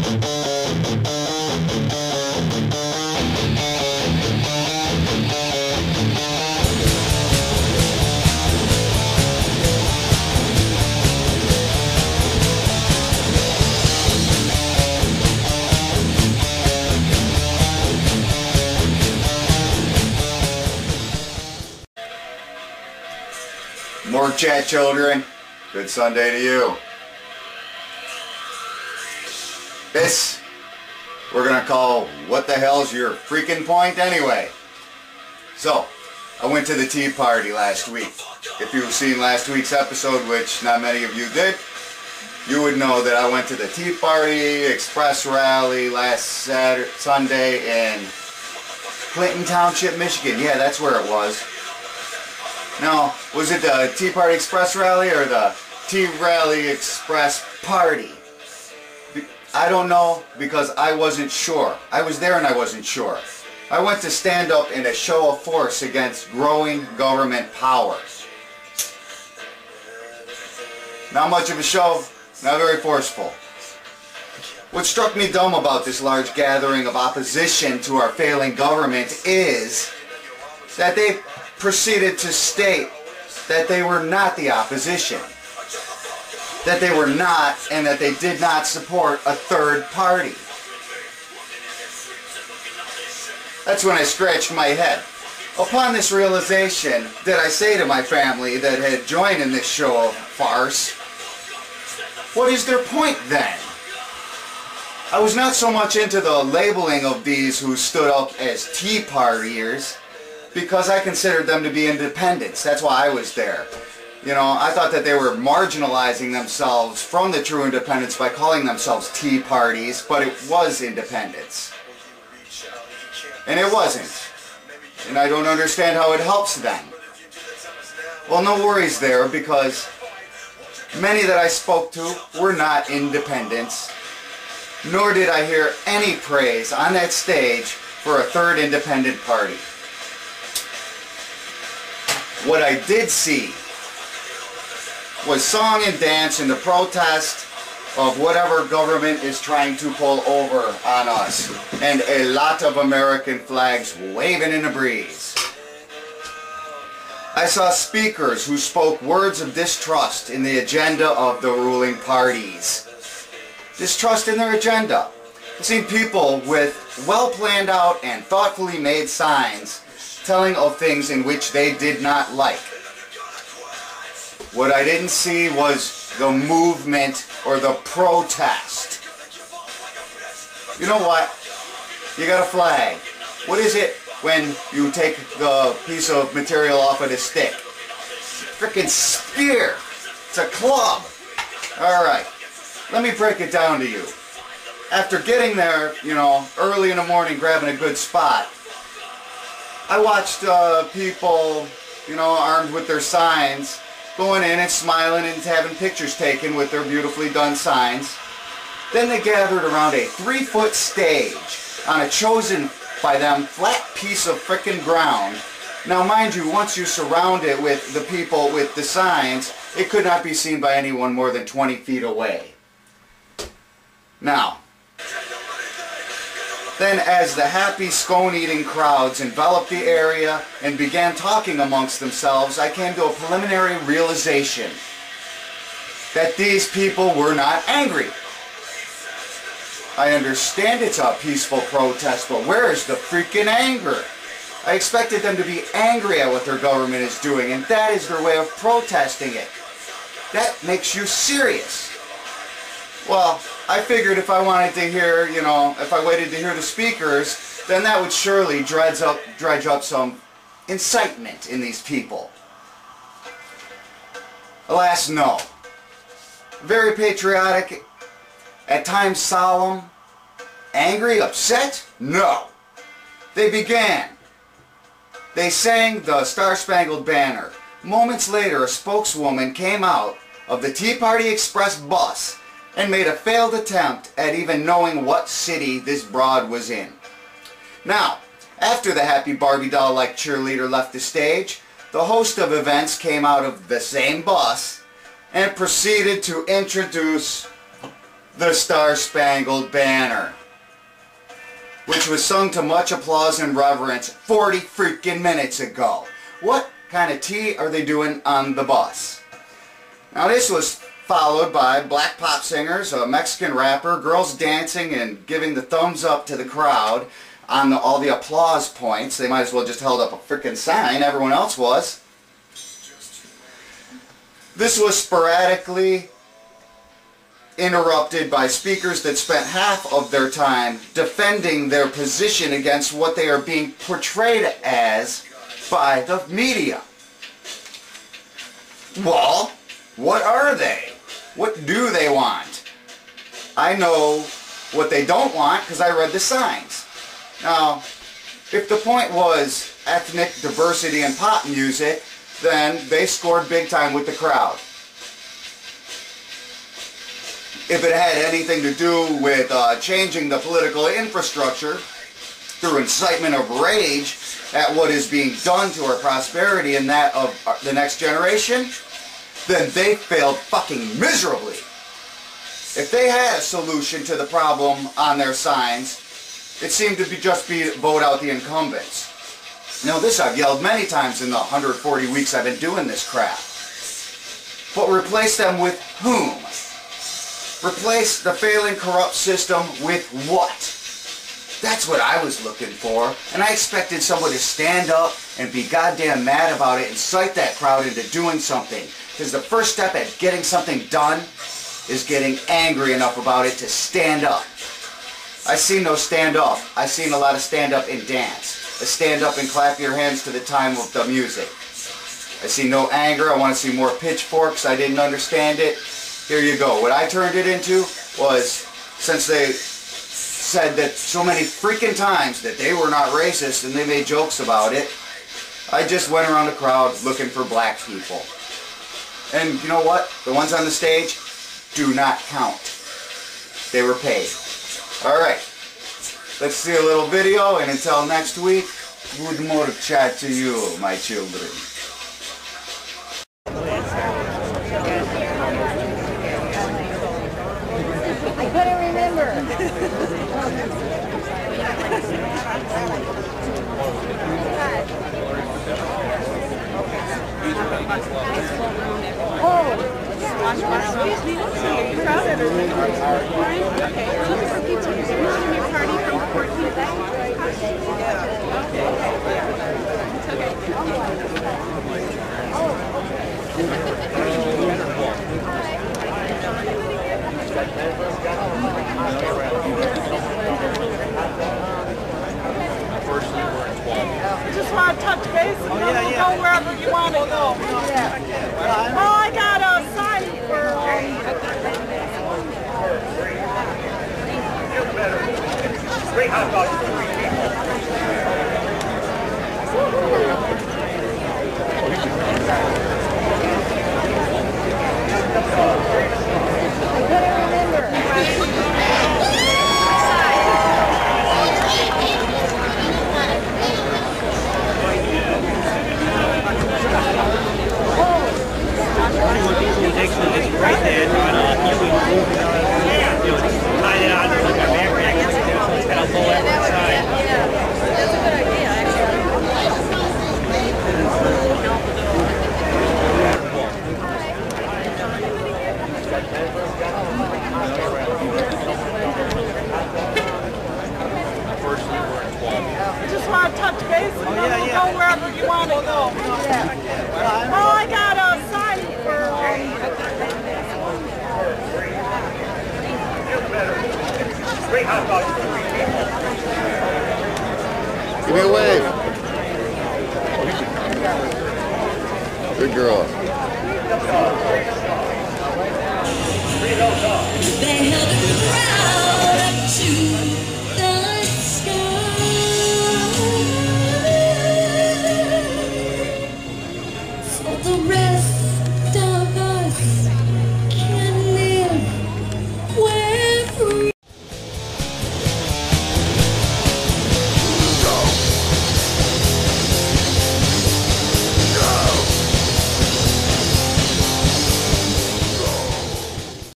Morgue chat, children. Good Sunday to you. This we're gonna call "What the hell's your freaking point anyway?" So, I went to the Tea Party last week. If you've seen last week's episode, which not many of you did, you would know that I went to the Tea Party Express Rally last Sunday in Clinton Township, Michigan. Yeah, that's where it was. Now, was it the Tea Party Express Rally or the Tea Rally Express Party? I don't know, because I wasn't sure. I was there and I wasn't sure. I went to stand up in a show of force against growing government power. Not much of a show, not very forceful. What struck me dumb about this large gathering of opposition to our failing government is that they proceeded to state that they were not the opposition, that they were not, and that they did not support a third party. That's when I scratched my head. Upon this realization, did I say to my family that had joined in this show of farce, what is their point then? I was not so much into the labeling of these who stood up as Tea Partiers, because I considered them to be independents. That's why I was there. You know, I thought that they were marginalizing themselves from the true independents by calling themselves Tea Parties, but it was independence. And it wasn't. And I don't understand how it helps them. Well, no worries there, because many that I spoke to were not independents, nor did I hear any praise on that stage for a third independent party. What I did see was song and dance in the protest of whatever government is trying to pull over on us, and a lot of American flags waving in the breeze. I saw speakers who spoke words of distrust in the agenda of the ruling parties. Distrust in their agenda. I've seen people with well planned out and thoughtfully made signs telling of things in which they did not like. What I didn't see was the movement or the protest. You know what? You got a flag. What is it when you take the piece of material off of the stick? Frickin' spear. It's a club. Alright, let me break it down to you. After getting there, you know, early in the morning, grabbing a good spot, I watched people, you know, armed with their signs, going in and smiling and having pictures taken with their beautifully done signs. Then they gathered around a 3-foot stage on a chosen by them flat piece of frickin' ground. Now mind you, once you surround it with the people with the signs, it could not be seen by anyone more than 20 feet away. Now, then as the happy scone-eating crowds enveloped the area and began talking amongst themselves, I came to a preliminary realization that these people were not angry. I understand it's a peaceful protest, but where is the freaking anger? I expected them to be angry at what their government is doing, and that is their way of protesting it. That makes you serious. Well, I figured if I wanted to hear, you know, if I waited to hear the speakers, then that would surely dredge up some incitement in these people. Alas, no. Very patriotic, at times solemn, angry, upset? No. They began. They sang the Star-Spangled Banner. Moments later, a spokeswoman came out of the Tea Party Express bus and made a failed attempt at even knowing what city this broad was in. Now, after the happy Barbie doll-like cheerleader left the stage, the host of events came out of the same bus and proceeded to introduce the Star-Spangled Banner, which was sung to much applause and reverence 40 freaking minutes ago. What kind of tea are they doing on the bus? Now this was followed by black pop singers, a Mexican rapper, girls dancing and giving the thumbs up to the crowd on all the applause points. They might as well just held up a freaking sign, everyone else was. This was sporadically interrupted by speakers that spent half of their time defending their position against what they are being portrayed as by the media. Well, what are they? What do they want? I know what they don't want because I read the signs. Now, if the point was ethnic diversity in pop music, then they scored big time with the crowd. If it had anything to do with changing the political infrastructure through incitement of rage at what is being done to our prosperity and that of the next generation, then they failed fucking miserably. If they had a solution to the problem on their signs, it seemed to be just vote out the incumbents. Now this I've yelled many times in the 140 weeks I've been doing this crap. But replace them with whom? Replace the failing corrupt system with what? That's what I was looking for, and I expected someone to stand up and be goddamn mad about it and incite that crowd into doing something. Because the first step at getting something done is getting angry enough about it to stand up. I seen no stand up. I seen a lot of stand up and dance. A stand up and clap your hands to the time of the music. I see no anger. I want to see more pitchforks. I didn't understand it. Here you go. What I turned it into was, since they said that so many freaking times that they were not racist and they made jokes about it, I just went around the crowd looking for black people. And you know what? The ones on the stage do not count. They were paid. Alright. Let's see a little video, and until next week, good morning chat to you, my children. I couldn't remember. Excuse me, crowd everything. Okay, we're looking for pizza. Is there going to be a party from 14 to that? I just want to touch base and then we'll go wherever you want to go. Well, I got a sign for... Great hot dog. I couldn't remember. Right there, tie it on like a backpack, and I'll pull it inside. That's a good idea, I just want to touch base and then we'll go wherever you want to go. Well, I got a sign for... Great hot dog. Give me a wave. Good girl. Great hot dog.